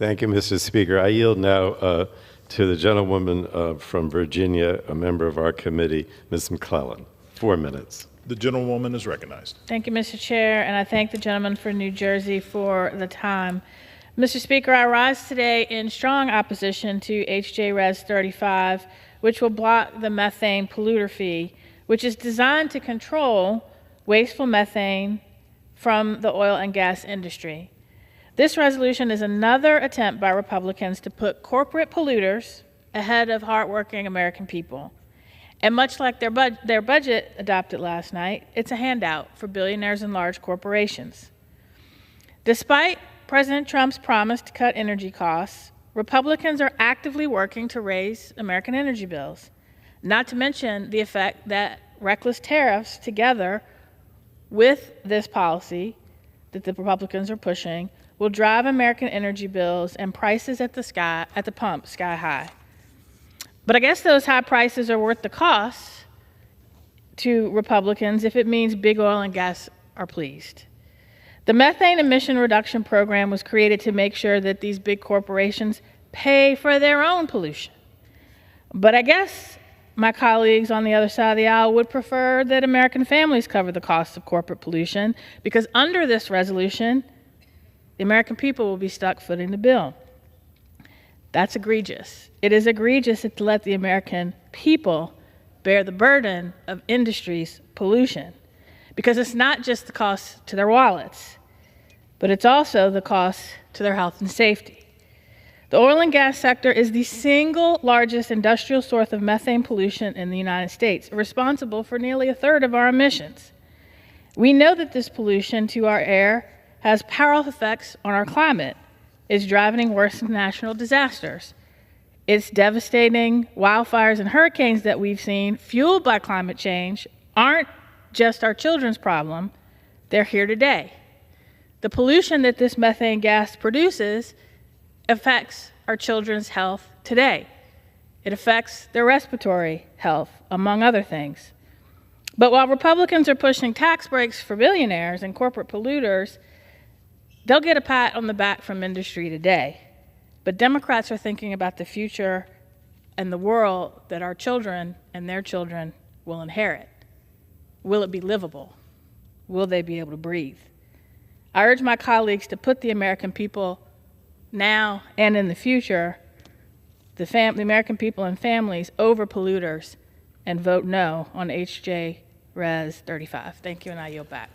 Thank you, Mr. Speaker. I yield now to the gentlewoman from Virginia, a member of our committee, Ms. McClellan. 4 minutes. The gentlewoman is recognized. Thank you, Mr. Chair, and I thank the gentleman from New Jersey for the time. Mr. Speaker, I rise today in strong opposition to H.J. Res. 35, which will block the methane polluter fee, which is designed to control wasteful methane from the oil and gas industry. This resolution is another attempt by Republicans to put corporate polluters ahead of hardworking American people. And much like their budget adopted last night, it's a handout for billionaires and large corporations. Despite President Trump's promise to cut energy costs, Republicans are actively working to raise American energy bills, not to mention the effect that reckless tariffs together with this policy that the Republicans are pushing will drive American energy bills and prices at the pump sky high. But I guess those high prices are worth the cost to Republicans if it means big oil and gas are pleased. The methane emission reduction program was created to make sure that these big corporations pay for their own pollution. But I guess my colleagues on the other side of the aisle would prefer that American families cover the cost of corporate pollution, because under this resolution, the American people will be stuck footing the bill. That's egregious. It is egregious to let the American people bear the burden of industry's pollution, because it's not just the cost to their wallets, but it's also the cost to their health and safety. The oil and gas sector is the single largest industrial source of methane pollution in the United States, responsible for nearly a third of our emissions. We know that this pollution to our air has powerful effects on our climate. It's driving worse national disasters. It's devastating wildfires and hurricanes that we've seen, fueled by climate change, aren't just our children's problem, they're here today. The pollution that this methane gas produces affects our children's health today. It affects their respiratory health, among other things. But while Republicans are pushing tax breaks for billionaires and corporate polluters, they'll get a pat on the back from industry today. But Democrats are thinking about the future and the world that our children and their children will inherit. Will it be livable? Will they be able to breathe? I urge my colleagues to put the American people now and in the future, the American people and families over polluters, and vote no on H.J. Res. 35. Thank you, and I yield back.